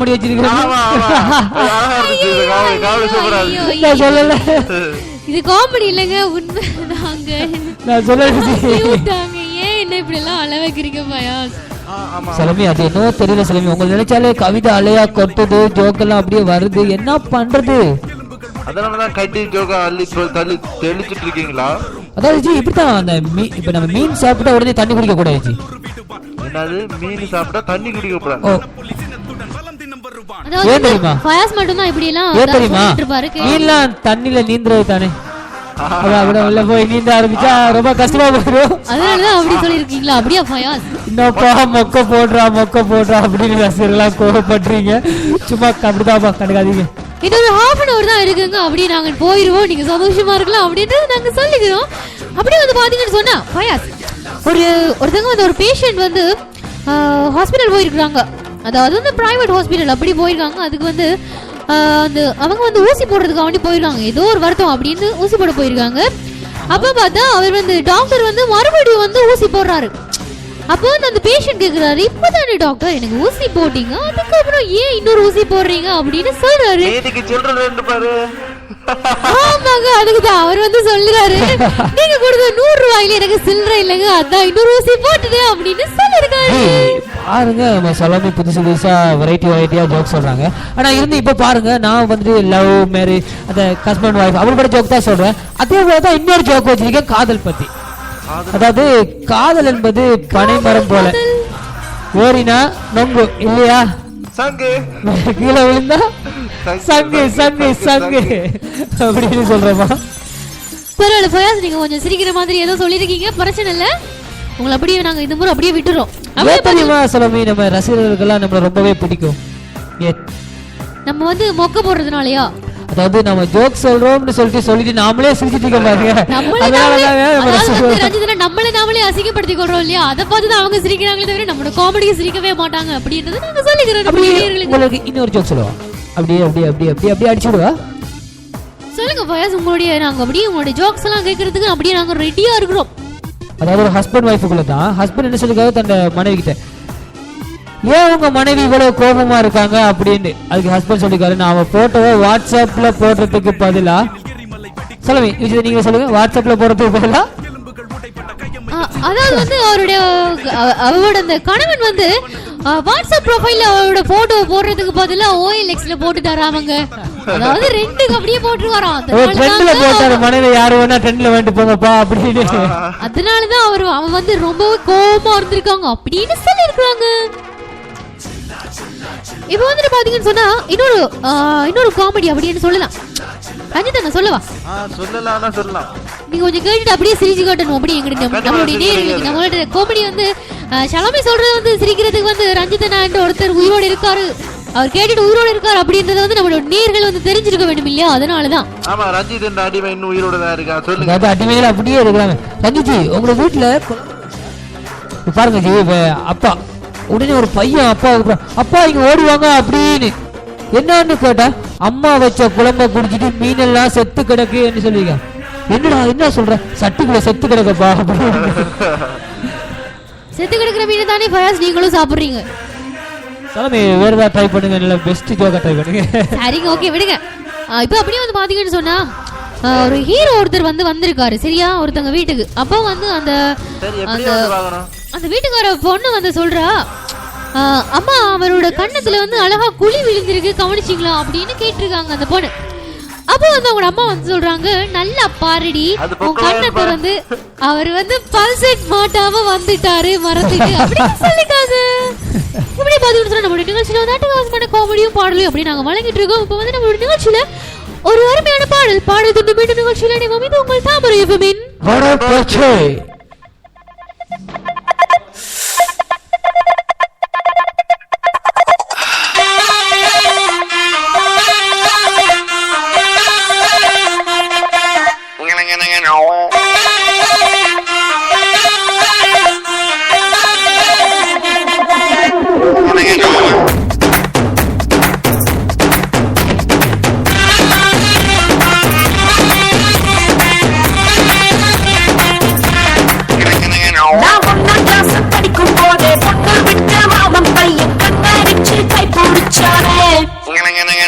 பண்ணி வச்சிருக்கீங்க. சொல்லல இது காமெடி இல்லங்க, உண்மை தாங்க. நான் சொல்லுங்க ஏன் என்ன இப்படி எல்லாம் அழ வைக்கிறீங்க பயாஸ்? சலமி அது என்ன தெரியல சலமி, உங்க நினைச்சாலே கவிதை அலையா கொட்டுது, ஜோக்கெல்லாம் அப்படியே வருது, என்ன பண்றது? அதனாலதான் கட்டி ஜோக்கா அள்ளி தள்ளி தெளிச்சிட்டு இருக்கீங்களா? அதாவது ஜி இப்படித்தான் அந்த இப்ப நம்ம மீன் சாப்பிட்டா உடனே தண்ணி குடிக்க கூடாது ஜி. என்னது மீன் சாப்பிட்டா தண்ணி குடிக்க கூடாது? ஏன் தெரியுமா? ஃபயாஸ் மட்டும் தான் இப்படி எல்லாம் இருப்பாரு. மீன்லாம் தண்ணில நீந்துறது தானே, உள்ள போய் நீந்த ஆரம்பிச்சா ரொம்ப கஷ்டமா போயிடும். அதனாலதான் அப்படி சொல்லிருக்கீங்களா? அப்படியா ஃபயாஸ்? இன்னப்பா மொக்க போடுறா அப்படின்னு ரசிகர்களாம் கோவப்படுறீங்க. சும்மா அப்படிதான் கண்டுக்காதீங்க. இன்னொரு ½ an hour தான் இருக்குங்க, அப்படியே நாங்க போயிருவோம், நீங்க சந்தோஷமா இருக்கலாம் அப்படின்னு நாங்க சொல்லிக்கிறோம். அப்படியே வந்து பாத்தீங்கன்னு சொன்னா ஃபயாஸ் ஒருத்தங்க வந்து ஒரு பேஷண்ட் வந்து ஹாஸ்பிட்டல் போயிருக்காங்க, அதாவது வந்து பிரைவேட் ஹாஸ்பிட்டல் அப்படி போயிருக்காங்க. அதுக்கு வந்து அந்த அவங்க வந்து ஊசி போடுறதுக்கு வேண்டி போயிருக்காங்க, ஏதோ ஒரு வருத்தம் அப்படின்னு ஊசி போட போயிருக்காங்க. அப்ப பார்த்தா அவர் வந்து டாக்டர் வந்து மறுபடியும் வந்து ஊசி போடுறாரு. அப்போ வந்து அந்த பேஷண்ட் கேக்குறாரு, இப்பதானே டாக்டர் எனக்கு ஊசி போட்டீங்க, அதுக்கப்புறம் ஏன் இன்னொரு ஊசி போடுறீங்க அப்படின்னு சொல்றாரு. ஆமாங்க, அதுக்குதான் அவர் வந்து சொல்றாரு, நீங்க கொடுத்த 100 ரூபாயில எனக்கு சில்லறை இல்லைங்க, அதான் இன்னொரு ஊசி போட்டுட்டேன் அப்படின்னு சொல்லிருக்காரு. பாருங்க நம்ம சலமி புதுசா வெரைட்டியா ஜோக் சொல்றாங்க. ஆனா இருந்து இப்ப பாருங்க, நான் வந்து லவ் மேரேஜ் அந்த ஹஸ்பண்ட் ஒய்ஃப் அவங்களோட ஜோக் தான் சொல்றேன். அதே போலதான் இன்னொரு ஜோக் வச்சிருக்கேன் காதல் பத்தி. அதாவது காதல் என்பது பனை மரம் போல, ஓரினா நொங்கு இல்லையா, கீழே விழுந்தா சங்கு சங்கு சங்கு அப்படின்னு சொல்றேமா. பரவாயில்ல ஃபயாஸ், நீங்க கொஞ்சம் சிரிக்கிற மாதிரி ஏதோ சொல்லிருக்கீங்க, பிரச்சனை இல்ல, உங்களை அப்படியே நாங்க இந்த முறை அப்படியே விட்டுறோம். தெரியுமா சலமி, நம்ம ரசிகர்களுக்கெல்லாம் நம்மள ரொம்பவே பிடிக்கும். நம்ம வந்து மொக்க போடுறதுனாலயா? அதாவது நம்ம ஜோக் சொல்றோம்னு சொல்லிட்டு நாமளே சிரிச்சிட்டு இருக்கோம் பாருங்க. நம்மளே நாமளே அசிங்கப்படுத்திக் கொள்றோம் இல்லையா, அதை பார்த்து தான் அவங்க சிரிக்கிறாங்களே தவிர நம்மளோட காமெடியை சிரிக்கவே மாட்டாங்க அப்படின்றது நாங்க சொல்லிக்கிறோம். உங்களுக்கு இன்னொரு ஜோக் சொல்லுவோம், அப்படியே அப்படியே அப்படியே அப்படியே அப்படியே அடிச்சுடுவா. சொல்லுங்க ஃபயாஸ், உங்களுடைய நாங்க அப்படியே உங்களுடைய ஜோக்ஸ் எல்லாம் கேட்கறதுக்கு அப்படியே நாங்க ரெடியா இருக்கிறோம். அதாவது ஒரு ஹஸ்பண்ட் ஒய்ஃபுக்குள்ள தான் ஹஸ்பண்ட் என்ன சொல்லிருக்காரு தன் மனைவி கிட்ட, ஏன் உங்க மனைவி இவ்வளவு கோபமா இருக்காங்க அப்படின்னு. அதுக்கு ஹஸ்பண்ட் சொல்லிருக்காரு, நான் அவ போட்டோவை வாட்ஸ்அப்ல போடுறதுக்கு பதிலா, சொல்லுங்க இது நீங்க சொல்லுங்க, வாட்ஸ்அப்ல போடுறதுக்கு பதிலா, அதாவது வந்து அவரோட அந்த கணவன் வந்து வாட்ஸ்அப் ப்ரொஃபைல்ல அவரோட போட்டோ போடுறதுக்கு பதிலா OLXல போட்டுட்டாராமங்க. அதாவது ரெண்டுக்கு அப்படியே போட்டுருவாராம். ட்ரெண்ட்ல போட்டாரு, மனைவி யாரு வேணா ட்ரெண்ட்ல வேண்டு போங்கப்பா அப்படின்னு. அதனாலதான் அவன் வந்து ரொம்ப கோபமா இருந்திருக்காங்க அப்படின்னு சொல்லிருக்காங்க. இப்போ வந்து பாத்தீங்கன்னு சொன்னா இன்னொரு காமெடி அப்படின்னு சொல்லலாம். ரஞ்சித் நான் சொல்லவா? சொல்லலாம். நீங்க கொஞ்சம் கேட்டுட்டு அப்படியே சிரிச்சு காட்டணும். அப்படி எங்கிட்ட நம்மளுடைய நேயர்களுக்கு நம்மளோட காமெடி வந்து சலமி சொல்றது வந்து சிரிக்கிறதுக்கு வந்து ரஞ்சித் ஒருத்தர் உயிரோடு இருக்காரு, அவர் கேட்டுட்டு உயிரோடு இருக்காரு அப்படின்றத வந்து நம்மளோட நேயர்கள் வந்து தெரிஞ்சிருக்க வேண்டும் இல்லையா, அதனாலதான். ஆமா, ரஞ்சித் என்ற அடிமை இன்னும் உயிரோட தான் இருக்கா. சொல்லுங்க, அடிமைகள் அப்படியே இருக்கிறாங்க. ரஞ்சித் உங்க வீட்டுல பாருங்க ஜி, அப்பா உடனே ஒரு பையன் அப்பா இங்க ஓடுவாங்க அப்படின்னு என்னன்னு கேட்டா, அம்மா வச்ச குழம்ப குடிச்சிட்டு மீனெல்லாம் செத்து கிடக்கு என்று சொல்லுவீங்க. என்னடா என்ன சொல்ற, சட்டுக்குள்ள செத்து கிடக்கப்பா. செத்து கிடக்குற மீன் தானே ஃபயாஸ் நீங்களும் சாப்பிடுறீங்க. சலமி வேற ஏதாவது ட்ரை பண்ணுங்க, நல்ல பெஸ்ட் ஜோக்கா ட்ரை பண்ணுங்க. சரிங்க, ஓகே விடுங்க. இப்போ அப்படியே வந்து பாத்தீங்கன்னு சொன்னா ஒரு ஹீரோ ஒருத்தர் வந்து வந்திருக்காரு சரியா ஒருத்தங்க வீட்டுக்கு. அப்போ வந்து அந்த வீட்டுக்கார பொண்ணு வந்து சொல்றா, அம்மா அவரோட கண்ணத்துல வந்து அழகா குழி விழுந்திருக்கு கவனிச்சிங்களா அப்படின்னு கேட்டிருக்காங்க அந்த பொண்ணு. அப்போ வந்து அவங்க அம்மா வந்து சொல்றாங்க, நல்லா பாருடி உன் கண்ணை திறந்து அவர் வந்து பல்செட் மாட்டாம வந்துட்டாரு மறந்துட்டு அப்படின்னு சொல்லிக்காங்க. இப்படி பாத்தீங்கன்னா நம்மளுடைய நிகழ்ச்சியில வந்து அட்டகாசமான காமெடியும் பாடலையும் அப்படி நாங்க வழங்கிட்டு இருக்கோம். இப்போ வந்து நம்மளுடைய நிகழ்ச்சியில ஒரு அருமையான பாடல் துண்டு மீண்டும் நிகழ்ச்சியில நினைவோம். இது உங்கள் தாமரை எஃப்எம்மின்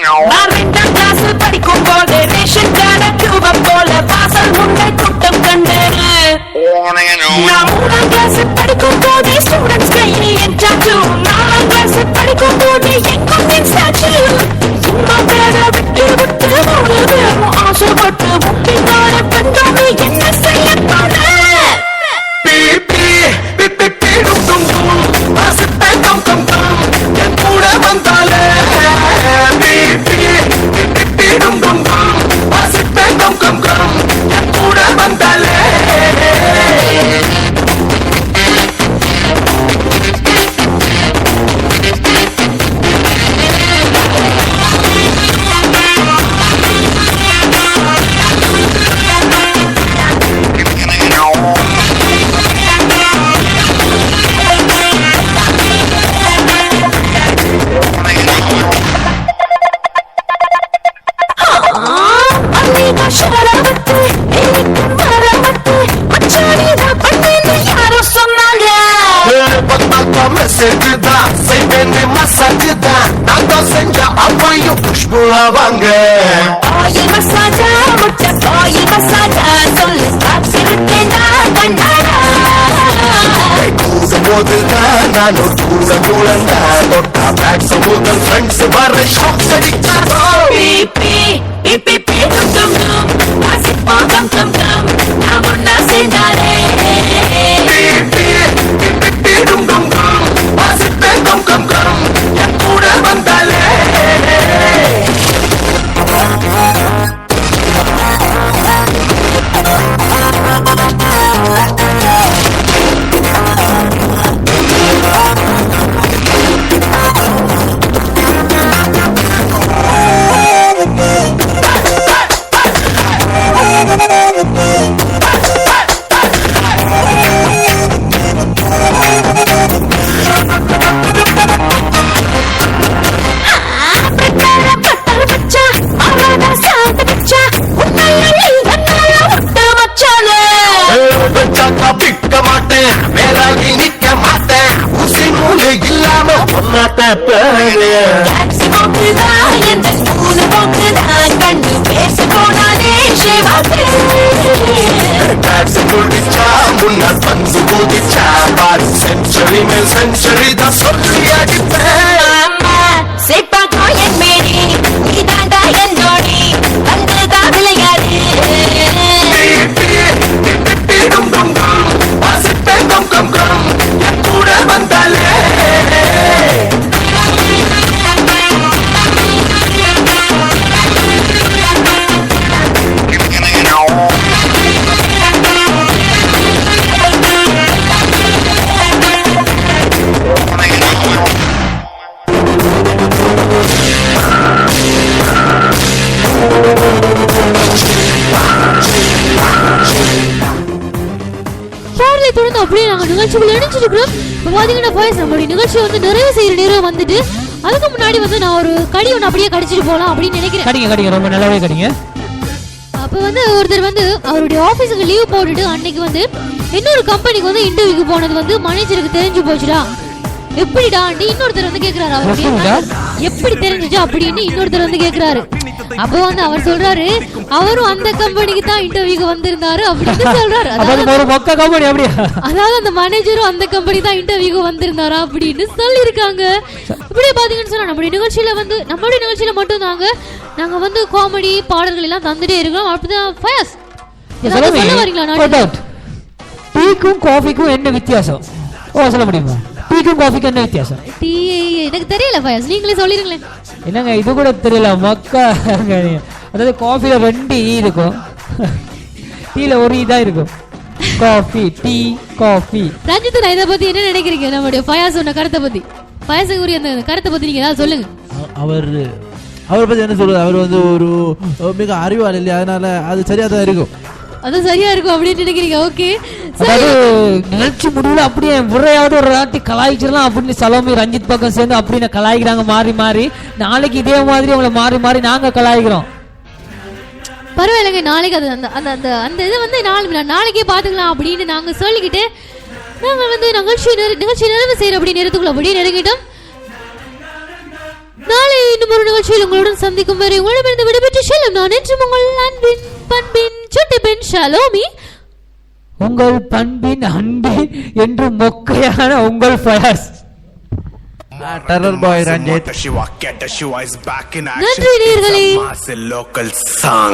நான் 2ஆம் கிளாஸ் படிக்கும் போது ரேஷன் கார்டு டியூப போல வாசல் முன்னே கூட்டம் கண்டேன். நான் 3ஆம் கிளாஸ் படிக்கும் போது ஸ்டூடெண்ட்ஸ் கையில் என் டாட்டூ. 4ஆம் கிளாஸ் படிக்கும் போது என் கொண்டின் ஸ்டாச்சு. சும்மா பேர விட்டு விட்டு ஓடுவேன் ஆசைப்பட்டு முட்டினார பெண்காமி என்ன செய்ய போறேன். வாங்க ஆயில் மசாஜா முட்டை ஆயில் மசாஜா சொல்லு சாப்பிட்டுட்டேனா கண்டாரா போதுதான் நான் ஒரு தூளந்தா தொட்டா பேக்ஸ் முதல் ஃப்ரெண்ட்ஸ் வர ஷாக் அடிச்சாரோ பிபி பிபி டும் டும் வாசிப்பா கம் கம் கம் நான் ஒன்னா சேர்ந்தாரே பிபி டும் டும் டும் வாசிப்பே கம் கம் கம் என் கூட வந்தாலே முன்னால் பந்து போதிச்சா பாரு செஞ்சுரி மேல் செஞ்சுரி தான் சொல்லி அடிப்பேன் சேப்பாக்கோ என் மேரி நீதாண்டா என் ஜோடி வந்துதா விளையாடு வாசிப்பேன் கம் கம் கம் என் கூட வந்தாலே அப்படியே நாங்க நிகழ்ச்சிகள் இணைச்சிட்டு இருக்கிறோம். இப்போ பாத்தீங்கன்னா பாய்ஸ் நம்மளுடைய நிகழ்ச்சி வந்து நிறைவு செய்யற நேரம் வந்துட்டு அதுக்கு முன்னாடி வந்து நான் ஒரு கடி ஒன்று அப்படியே கடிச்சிட்டு போகலாம் அப்படின்னு நினைக்கிறேன். கடிங்க ரொம்ப நல்லாவே கடிங்க. அப்போ வந்து ஒருத்தர் வந்து அவருடைய ஆஃபீஸுக்கு லீவ் போட்டுட்டு அன்னைக்கு வந்து இன்னொரு கம்பெனிக்கு வந்து இன்டர்வியூக்கு போனது வந்து மேனேஜருக்கு தெரிஞ்சு போச்சுடா. எப்படிடா இன்னொருத்தர் வந்து கேக்குறாரு. அவர் எப்படி தெரிஞ்சுச்சா அப்படின்னு இன்னொருத்தர் வந்து கேக்குறாரு. அப்போ வந்து அவர் சொல்றாரு அவரும் அந்த கம்பெனிக்கு தான் இன்டர்வியூக்கு வந்திருந்தாரு அப்படின்னு சொல்றாரு. அதாவது அந்த மேனேஜரும் அந்த கம்பெனி தான் இன்டர்வியூக்கு வந்திருந்தாரா அப்படின்னு சொல்லியிருக்காங்க. இப்படியே பாத்தீங்கன்னு சொன்னா நம்மளுடைய நிகழ்ச்சியில மட்டும் நாங்க வந்து காமெடி பாடல்கள் எல்லாம் தந்துட்டே இருக்கோம். அப்படிதான் ஃபயஸ் சொல்ல வரீங்களா? டீக்கும் காஃபிக்கும் என்ன வித்தியாசம் சொல்ல முடியுமா? டீக்கும் காஃபிக்கும் என்ன வித்தியாசம்? டீ எனக்கு தெரியல ஃபயஸ், நீங்களே சொல்லிருங்களேன். என்னங்க இது கூட தெரியல மக்கா? அதாவது காஃபில 2 ஈ இருக்கும், டீல ஒரு ஈ தான் இருக்கும். Coffee tea coffee. ரஞ்சித் நான் இதை பத்தி என்ன நினைக்கிறீங்க? நம்மளுடைய ஃபயஸ் சொன்ன கருத்தை பத்தி, ஃபயஸ் கூறிய அந்த கருத்தை பத்தி நீங்க ஏதாவது சொல்லுங்க. அவர் பத்தி என்ன சொல்றது? அவர் வந்து ஒரு மிக அறிவாளி இல்லையா, அதனால அது சரியா தான் இருக்கும். அது சரியா இருக்கும் அப்படின்னு நினைக்கிறீங்க? ஓகே. அதாவது நிகழ்ச்சி முடிவுல அப்படியே முறையாவது ஒரு ராட்டி கலாய்ச்சிடலாம் அப்படின்னு சலோமி ரஞ்சித் பக்கம் சேர்ந்து அப்படின்னு கலாய்க்கிறாங்க மாறி மாறி. நாளைக்கு இதே மாதிரி அவங்கள மாறி மாறி நாங்க கலாய்க்கிறோம். பரவாயில்லைங்க, நாளைக்கு அது அந்த அந்த அந்த இதை வந்து நாளைக்கே பாத்துக்கலாம் அப்படின்னு நாங்க சொல்லிக்கிட்டு நாங்க வந்து நிகழ்ச்சி நிறைவு செய்யற அப்படி நேரத்துக்குள்ள அப்படியே நெருங்கிட்டோம். நாளை இன்னும் ஒரு நிகழ்ச்சியில் உங்களுடன் சந்திக்கும் வரை உங்களிடமிருந்து விடைபெற்று செல்லும் நான் என்றும் உங்கள் அன்பின் பண்பின் சுட்டி பெண் ஷாலோமி. உங்கள் பண்பின் அன்பின் என்று மொக்கையான உங்கள் fires. Terror bye Ranjith. Shiva Cat Shiva is back in action. நன்றி நேயர்களே. It's a local song.